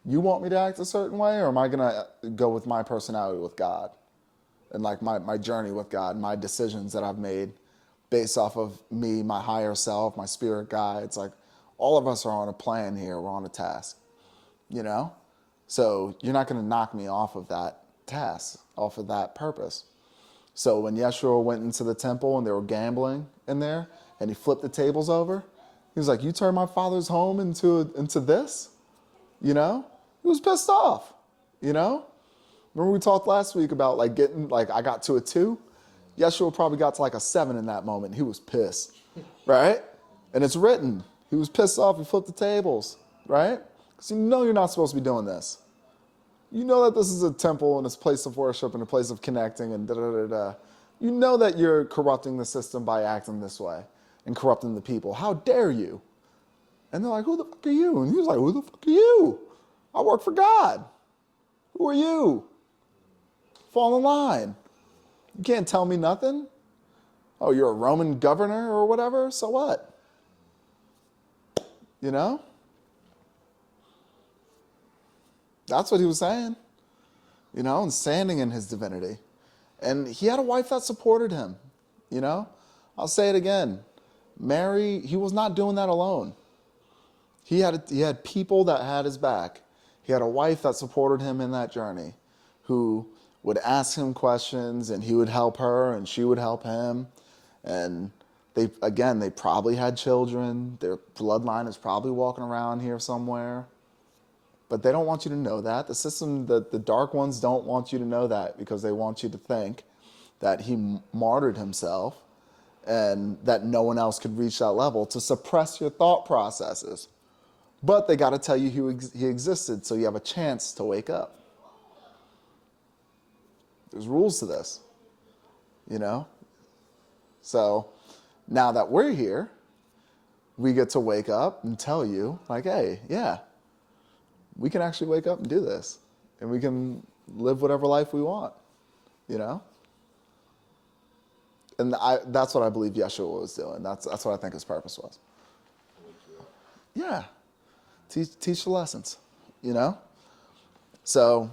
you want me to act a certain way, or am I going to go with my personality with God and like my journey with God, my decisions that I've made based off of me, my higher self, my spirit guides? Like, all of us are on a plan here. We're on a task, you know? So you're not going to knock me off of that task, off of that purpose. So when Yeshua went into the temple and they were gambling in there and he flipped the tables over, he was like, you turned my father's home into this? You know? He was pissed off, you know? Remember we talked last week about like getting, like I got to a 2? Yeshua probably got to like a 7 in that moment. He was pissed, right? And it's written. He was pissed off. He flipped the tables, right? Because you know you're not supposed to be doing this. You know that this is a temple and it's a place of worship and a place of connecting and da-da-da-da. You know that you're corrupting the system by acting this way and corrupting the people. How dare you? And they're like, who the fuck are you? And he was like, who the fuck are you? I work for God. Who are you? Fall in line. You can't tell me nothing. Oh, you're a Roman governor or whatever? So what? You know? That's what he was saying. You know, and standing in his divinity. And he had a wife that supported him. You know? I'll say it again. Mary, he was not doing that alone. He had people that had his back. He had a wife that supported him in that journey, who would ask him questions and he would help her and she would help him. And they probably had children. Their bloodline is probably walking around here somewhere. But they don't want you to know that. The system, the dark ones don't want you to know that because they want you to think that he martyred himself and that no one else could reach that level to suppress your thought processes. But they got to tell you he existed so you have a chance to wake up. There's rules to this, you know? So now that we're here, we get to wake up and tell you, like, hey, yeah, we can actually wake up and do this. And we can live whatever life we want, you know? And that's what I believe Yeshua was doing. That's what I think his purpose was. Yeah. Teach the lessons, you know? So,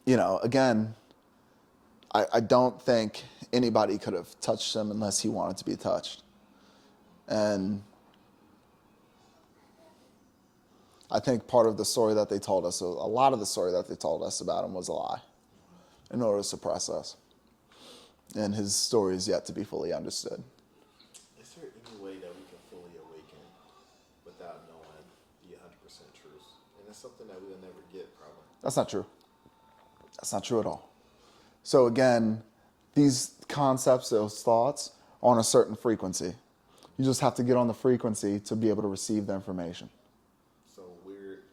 you know, again, I don't think anybody could have touched him unless he wanted to be touched. And I think part of the story that they told us, a lot of the story that they told us about him was a lie in order to suppress us. And his story is yet to be fully understood. Is there any way that we can fully awaken without knowing the 100% truth? And it's something that we'll never get, probably. That's not true. That's not true at all. So again, these concepts, those thoughts, are on a certain frequency. You just have to get on the frequency to be able to receive the information.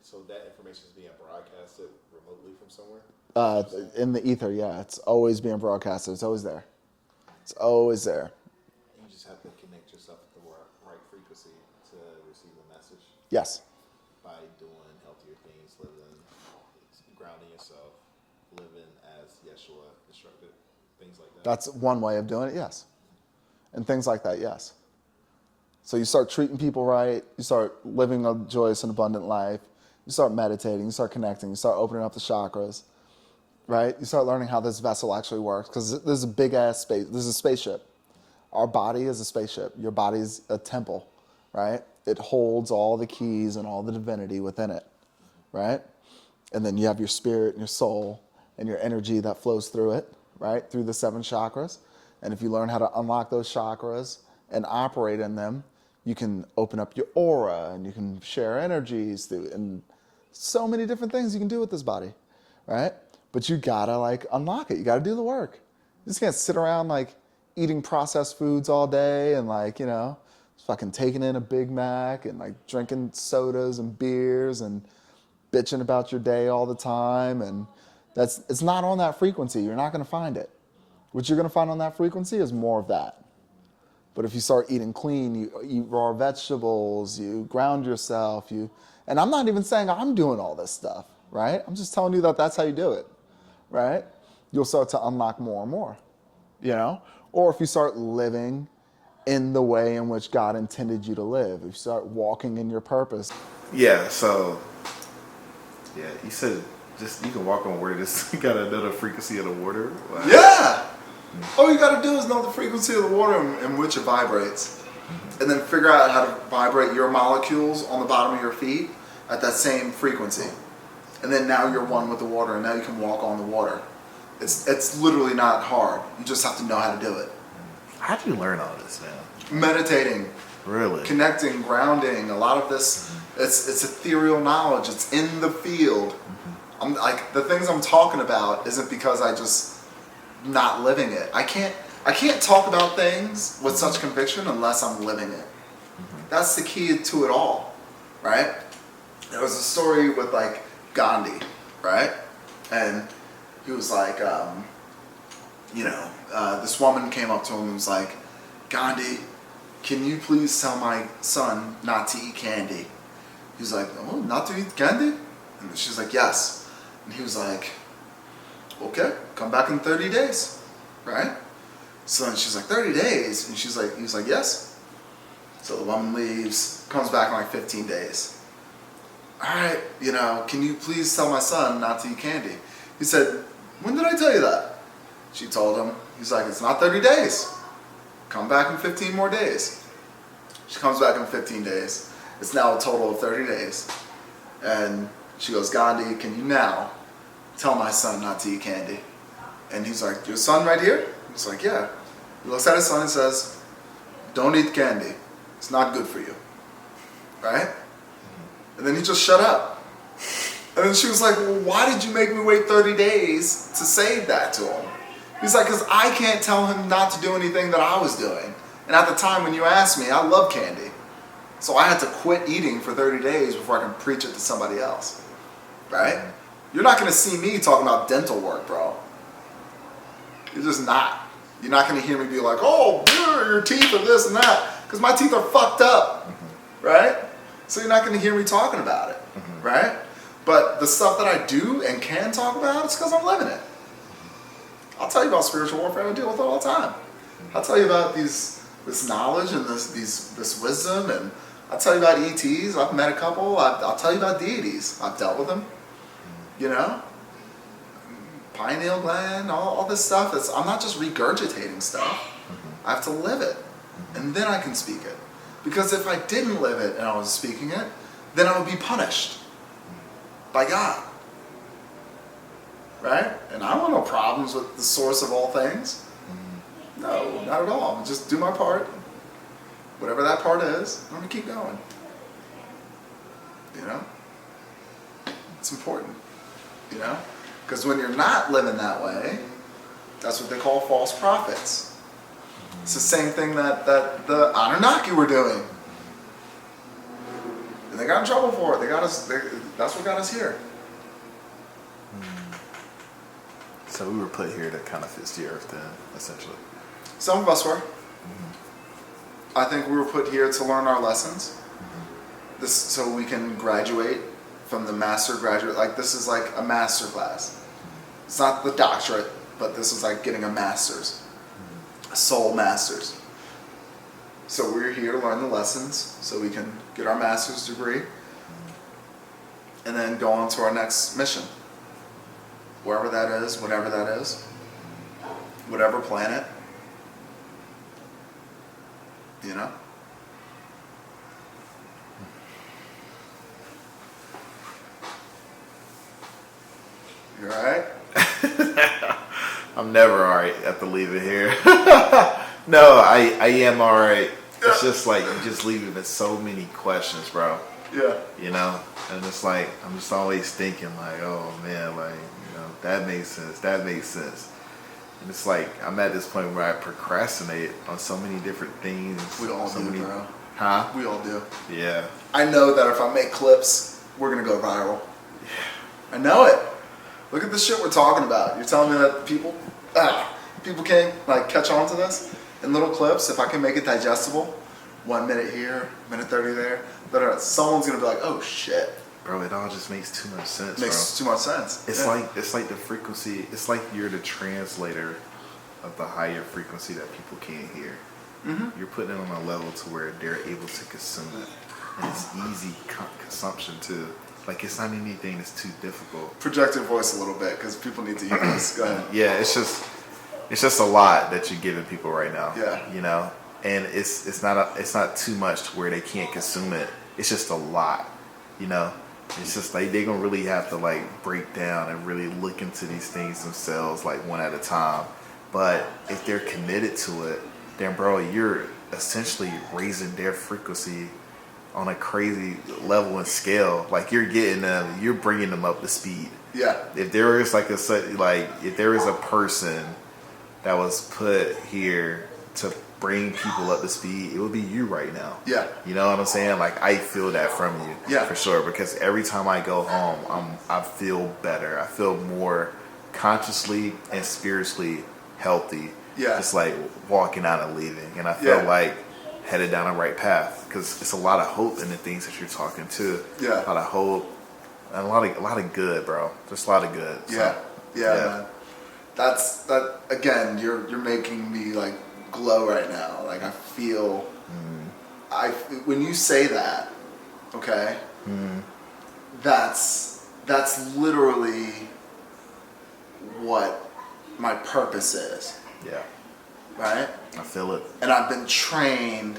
So that information is being broadcasted remotely from somewhere? In the ether, yeah. It's always being broadcasted. It's always there. It's always there. You just have to connect yourself with the right frequency to receive the message? Yes. By doing healthier things, grounding yourself, living as Yeshua instructed, things like that. That's one way of doing it, yes. And things like that, yes. So you start treating people right, you start living a joyous and abundant life, you start meditating, you start connecting, you start opening up the chakras, right? You start learning how this vessel actually works, because there's a big-ass space, there's a spaceship. Our body is a spaceship. Your body is a temple, right? It holds all the keys and all the divinity within it, right? And then you have your spirit and your soul and your energy that flows through it, right? Through the 7 chakras. And if you learn how to unlock those chakras and operate in them, you can open up your aura and you can share energies through, and so many different things you can do with this body, right? But you gotta like unlock it. You gotta do the work. You just can't sit around like eating processed foods all day and like, you know, fucking taking in a Big Mac and like drinking sodas and beers and bitching about your day all the time. And it's not on that frequency. You're not gonna find it. What you're gonna find on that frequency is more of that. But if you start eating clean, you eat raw vegetables, you ground yourself, and I'm not even saying I'm doing all this stuff, right? I'm just telling you that that's how you do it, right? You'll start to unlock more and more, you know? Or if you start living in the way in which God intended you to live. If you start walking in your purpose. Yeah, so, yeah, you said just you can walk on water, just you gotta know the frequency of the water. Wow. Yeah! All you gotta do is know the frequency of the water in which it vibrates. And then figure out how to vibrate your molecules on the bottom of your feet at that same frequency. And then now you're one with the water, and now you can walk on the water. It's literally not hard. You just have to know how to do it. How'd you learn all this, man? Meditating. Really? Connecting, grounding, a lot of this, it's ethereal knowledge. It's in the field. I'm like, the things I'm talking about isn't because I just not living it. I can't talk about things with such conviction unless I'm living it. That's the key to it all, right? There was a story with like Gandhi, right? And he was like, this woman came up to him and was like, Gandhi, can you please tell my son not to eat candy? He was like, oh, not to eat candy? And she's like, yes. And he was like, okay, come back in 30 days, right? So then she's like, 30 days? And he was like, yes. So the woman leaves, comes back in like 15 days. All right, can you please tell my son not to eat candy? He said, when did I tell you that? She told him. He's like, it's not 30 days. Come back in 15 more days. She comes back in 15 days. It's now a total of 30 days. And she goes, Gandhi, can you now tell my son not to eat candy? And he's like, your son right here? He's like, yeah. He looks at his son and says, don't eat candy. It's not good for you. Right? And then he just shut up. And then she was like, well, why did you make me wait 30 days to say that to him? He's like, because I can't tell him not to do anything that I was doing. And at the time when you asked me, I love candy. So I had to quit eating for 30 days before I can preach it to somebody else. Right? You're not going to see me talking about dental work, bro. You're just not. You're not going to hear me be like, oh, your teeth are this and that. Because my teeth are fucked up. Right? So you're not going to hear me talking about it. Right? But the stuff that I do and can talk about, it's because I'm living it. I'll tell you about spiritual warfare. I deal with it all the time. I'll tell you about this knowledge and this wisdom, and I'll tell you about ETs. I've met a couple. I'll tell you about deities. I've dealt with them. Pineal gland, all this stuff. I'm not just regurgitating stuff. I have to live it, and then I can speak it. Because if I didn't live it and I was speaking it, then I would be punished by God. Right? And I don't want no problems with the source of all things. No, not at all. I'm gonna just do my part. Whatever that part is, I'm going to keep going. It's important. Because when you're not living that way, that's what they call false prophets. It's the same thing that the Anunaki were doing. And they got in trouble for it. That's what got us here. So we were put here to kind of fix the earth then, essentially. Some of us were. I think we were put here to learn our lessons. So we can graduate from the master graduate. Like, this is like a master class. It's not the doctorate, but this is like getting a master's. A soul master's. So we're here to learn the lessons so we can get our master's degree and then go on to our next mission. Wherever that is, whatever that is, whatever planet, You alright? I'm never alright. I have to leave it here. No, I am alright. It's just like you just leave it with so many questions, bro. Yeah. And it's like I'm just always thinking like, oh man, like, that makes sense. That makes sense. And it's like I'm at this point where I procrastinate on so many different things. We all so do, many, bro. Huh? We all do. Yeah. I know that if I make clips, we're gonna go viral. Yeah. I know it. Look at the shit we're talking about. You're telling me that people can't like catch on to this in little clips. If I can make it digestible, 1 minute here, minute 30 there, someone's gonna be like, oh shit. Bro, it all just makes too much sense. Makes too much sense. It's like the frequency. It's like you're the translator of the higher frequency that people can't hear. You're putting it on a level to where they're able to consume it, and it's easy consumption too. Like it's not anything that's too difficult. Project your voice a little bit because people need to hear this. Go ahead. Yeah, it's just a lot that you're giving people right now. Yeah. You know, and it's not too much to where they can't consume it. It's just a lot. You know, it's just like they're gonna really have to like break down and really look into these things themselves, like one at a time. But if they're committed to it, then bro, you're essentially raising their frequency on a crazy level and scale. Like you're bringing them up to speed. Yeah. If there is if there is a person that was put here to bring people up to speed, it would be you right now. Yeah. You know what I'm saying? Like I feel that from you. Yeah. For sure. Because every time I go home, I feel better. I feel more consciously and spiritually healthy. Yeah. Just like walking out and leaving, and I feel like headed down the right path because it's a lot of hope in the things that you're talking to. Yeah. A lot of hope and a lot of good, bro. Just a lot of good. Yeah. So, Yeah, man. That again. You're making me like glow right now. Like I feel. When you say that, okay. That's literally what my purpose is. Yeah. Right? I feel it. And I've been trained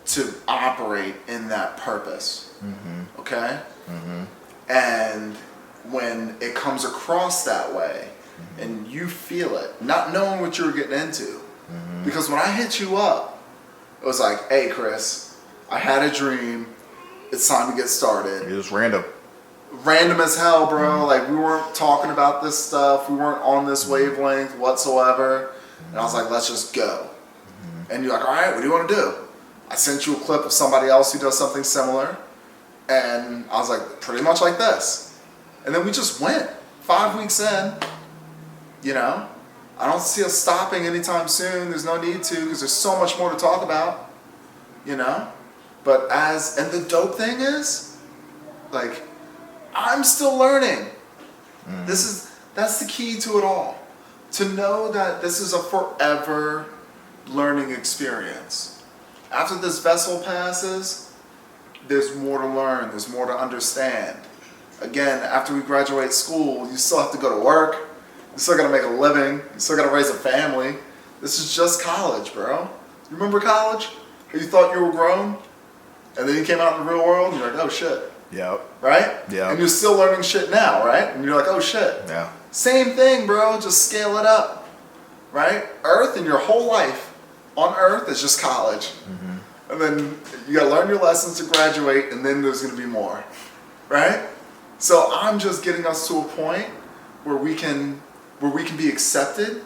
to operate in that purpose. Okay? And when it comes across that way and you feel it, not knowing what you were getting into, because when I hit you up, it was like, hey, Chris, I had a dream. It's time to get started. It was random. Random as hell, bro. Like, we weren't talking about this stuff. We weren't on this wavelength whatsoever. And I was like, let's just go. And you're like, all right, what do you want to do? I sent you a clip of somebody else who does something similar. And I was like, pretty much like this. And then we just went. 5 weeks in, you know. I don't see us stopping anytime soon. There's no need to because there's so much more to talk about, you know. But and the dope thing is, like, I'm still learning. That's the key to it all. To know that this is a forever learning experience. After this vessel passes, there's more to learn, there's more to understand. Again, after we graduate school, you still have to go to work, you still gotta make a living, you still gotta raise a family. This is just college, bro. You remember college? You thought you were grown, and then you came out in the real world, and you're like, oh shit. Yep. Right? Yeah. And you're still learning shit now, right? And you're like, oh shit. Yeah. Same thing, bro. Just scale it up, right? Earth and your whole life on Earth is just college. And then you gotta learn your lessons to graduate, and then there's gonna be more, right? So I'm just getting us to a point where we can be accepted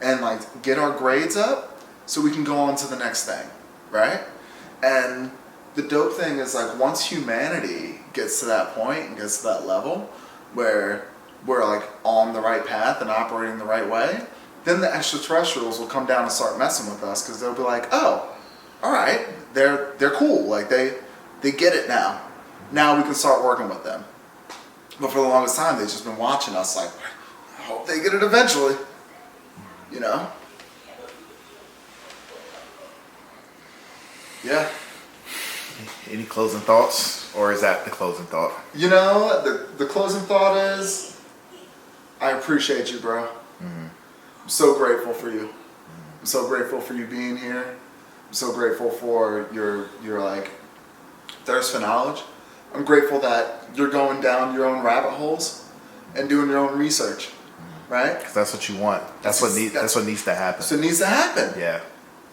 and like get our grades up, so we can go on to the next thing, right? And the dope thing is like once humanity gets to that point and gets to that level where we're like on the right path and operating the right way, then the extraterrestrials will come down and start messing with us because they'll be like, oh, all right, they're cool. Like they get it now. Now we can start working with them. But for the longest time, they've just been watching us like, I hope they get it eventually. You know? Yeah. Any closing thoughts, or is that the closing thought? You know, the closing thought is, I appreciate you, bro. I'm so grateful for you. I'm so grateful for you being here. I'm so grateful for your like thirst for knowledge. I'm grateful that you're going down your own rabbit holes and doing your own research, right? Because that's what you want. That's what needs to happen. So it needs to happen. Yeah.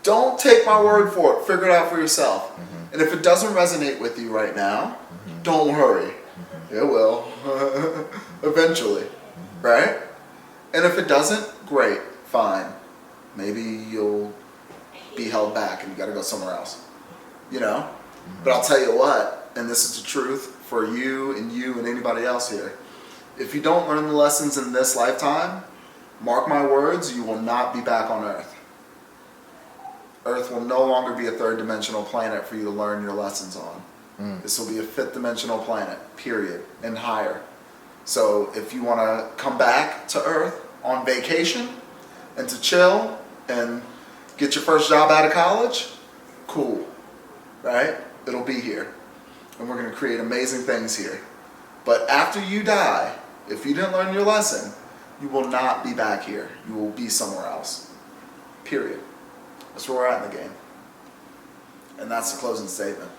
Don't take my word for it. Figure it out for yourself. And if it doesn't resonate with you right now, don't worry. It will. Eventually. Right? And if it doesn't, great. Fine. Maybe you'll be held back and you got to go somewhere else. You know? But I'll tell you what, and this is the truth for you and anybody else here. If you don't learn the lessons in this lifetime, mark my words, you will not be back on Earth. Earth will no longer be a third dimensional planet for you to learn your lessons on. This will be a fifth dimensional planet, period, and higher. So if you want to come back to Earth on vacation and to chill and Get your first job out of college? Cool, right? It'll be here. And we're going to create amazing things here. But after you die, if you didn't learn your lesson, you will not be back here. You will be somewhere else. Period. That's where we're at in the game. And that's the closing statement.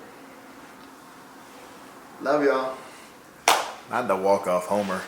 Love y'all. Not the walk-off homer.